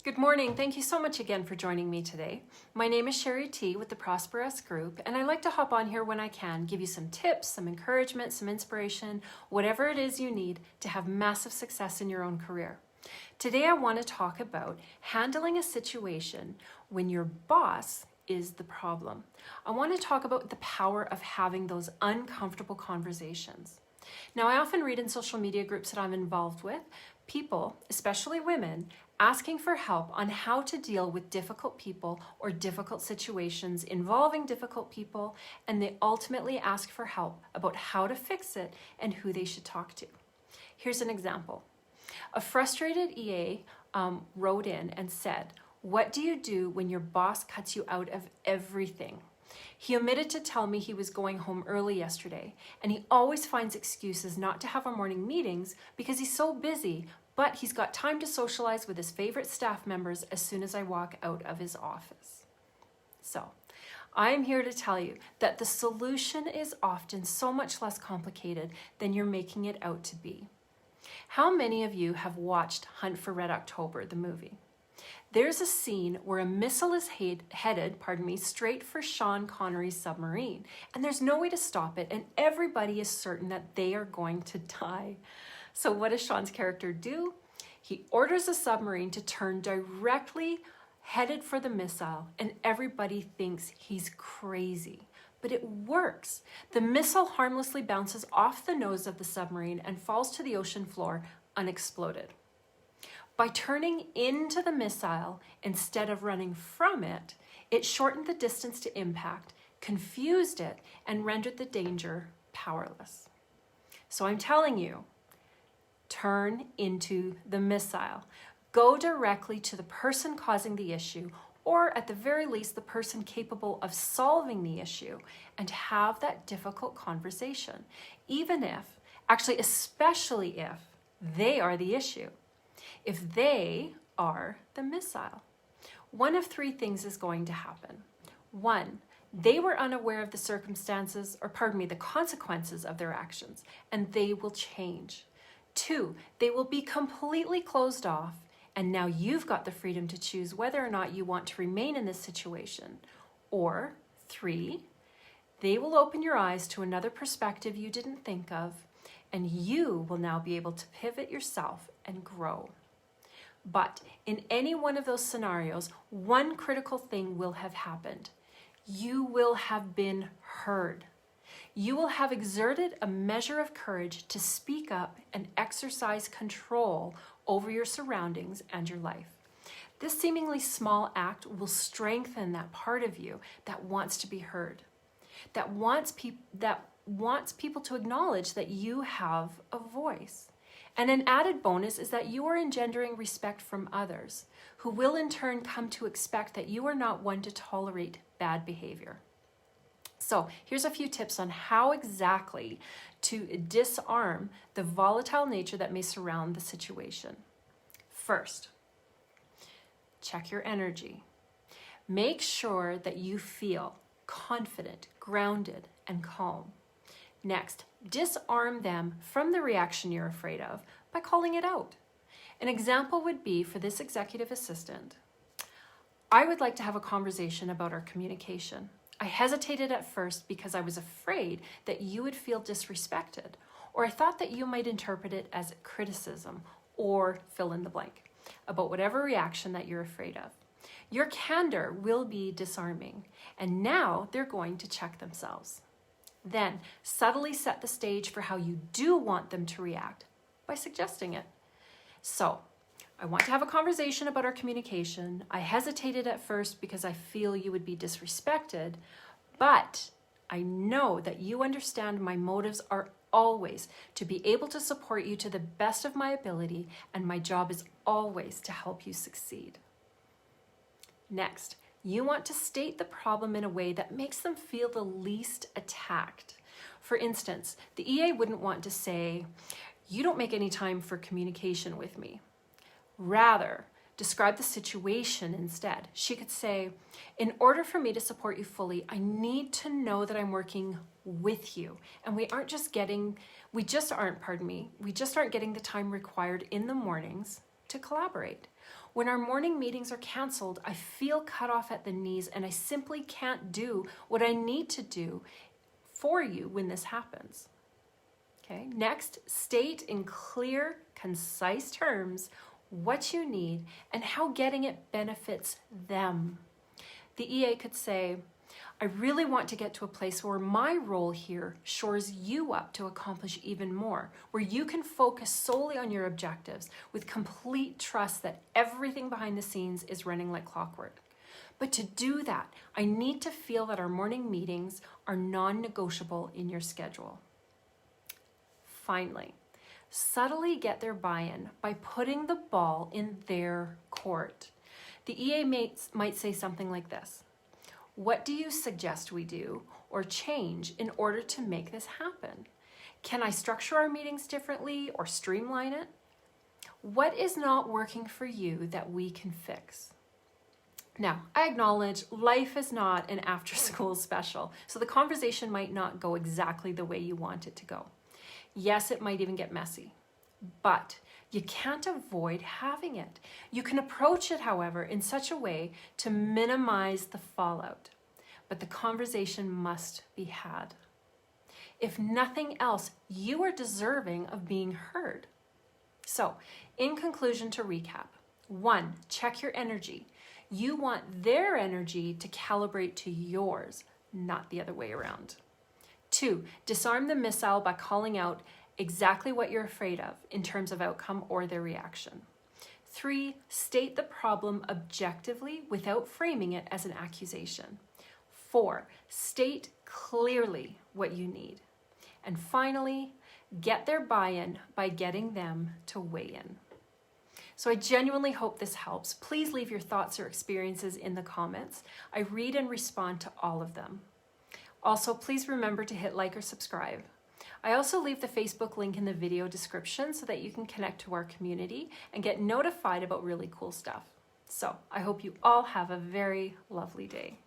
Good morning. Thank you so much again for joining me today. My name is Sherry T with the Prosperous Group, and I like to hop on here when I can, give you some tips, some encouragement, some inspiration, whatever it is you need to have massive success in your own career. Today I want to talk about handling a situation when your boss is the problem. I want to talk about the power of having those uncomfortable conversations. Now, I often read in social media groups that I'm involved with, people, especially women, asking for help on how to deal with difficult people or difficult situations involving difficult people, and they ultimately ask for help about how to fix it and who they should talk to. Here's an example. A frustrated EA wrote in and said, "What do you do when your boss cuts you out of everything? He omitted to tell me he was going home early yesterday, and he always finds excuses not to have our morning meetings because he's so busy, but he's got time to socialize with his favorite staff members as soon as I walk out of his office." So, I am here to tell you that the solution is often so much less complicated than you're making it out to be. How many of you have watched Hunt for Red October, the movie? There's a scene where a missile is headed straight for Sean Connery's submarine, and there's no way to stop it, and everybody is certain that they are going to die. So what does Sean's character do? He orders the submarine to turn directly headed for the missile, and everybody thinks he's crazy. But it works. The missile harmlessly bounces off the nose of the submarine and falls to the ocean floor unexploded. By turning into the missile instead of running from it, it shortened the distance to impact, confused it, and rendered the danger powerless. So I'm telling you, turn into the missile. Go directly to the person causing the issue, or at the very least, the person capable of solving the issue, and have that difficult conversation, even if, actually, especially if they are the issue. If they are the missile, one of three things is going to happen. One, they were unaware of the the consequences of their actions, and they will change. Two, they will be completely closed off, and now you've got the freedom to choose whether or not you want to remain in this situation. Or three, they will open your eyes to another perspective you didn't think of, and you will now be able to pivot yourself and grow. But in any one of those scenarios, one critical thing will have happened. You will have been heard. You will have exerted a measure of courage to speak up and exercise control over your surroundings and your life. This seemingly small act will strengthen that part of you that wants to be heard, that wants people to acknowledge that you have a voice. And an added bonus is that you are engendering respect from others, who will in turn come to expect that you are not one to tolerate bad behavior. So here's a few tips on how exactly to disarm the volatile nature that may surround the situation. First, check your energy. Make sure that you feel confident, grounded, and calm. Next, disarm them from the reaction you're afraid of by calling it out. An example would be for this executive assistant, "I would like to have a conversation about our communication. I hesitated at first because I was afraid that you would feel disrespected, or I thought that you might interpret it as criticism, or fill in the blank, about whatever reaction that you're afraid of." Your candor will be disarming, and now they're going to check themselves. Then subtly set the stage for how you do want them to react by suggesting it. So, "I want to have a conversation about our communication. I hesitated at first because I feel you would be disrespected, but I know that you understand my motives are always to be able to support you to the best of my ability, and my job is always to help you succeed." Next, you want to state the problem in a way that makes them feel the least attacked. For instance, the EA wouldn't want to say, "You don't make any time for communication with me." Rather, describe the situation instead. She could say, "In order for me to support you fully, I need to know that I'm working with you, and we just aren't getting the time required in the mornings to collaborate. When our morning meetings are canceled, I feel cut off at the knees and I simply can't do what I need to do for you when this happens. Okay, next, state in clear, concise terms what you need and how getting it benefits them. The EA could say, I really want to get to a place where my role here shores you up to accomplish even more, where you can focus solely on your objectives with complete trust that everything behind the scenes is running like clockwork. But to do that, I need to feel that our morning meetings are non-negotiable in your schedule. Finally, subtly get their buy-in by putting the ball in their court. The EA might say something like this. What do you suggest we do or change in order to make this happen? Can I structure our meetings differently or streamline it? What is not working for you that we can fix? Now, I acknowledge life is not an after-school special, so the conversation might not go exactly the way you want it to go. Yes, it might even get messy, but you can't avoid having it. You can approach it, however, in such a way to minimize the fallout, but the conversation must be had. If nothing else, you are deserving of being heard. So, in conclusion, to recap, 1, check your energy. You want their energy to calibrate to yours, not the other way around. 2, disarm the missile by calling out exactly what you're afraid of in terms of outcome or their reaction. 3, state the problem objectively without framing it as an accusation. 4, state clearly what you need. And finally, get their buy-in by getting them to weigh in. So I genuinely hope this helps. Please leave your thoughts or experiences in the comments. I read and respond to all of them. Also, please remember to hit like or subscribe. I also leave the Facebook link in the video description so that you can connect to our community and get notified about really cool stuff. So I hope you all have a very lovely day.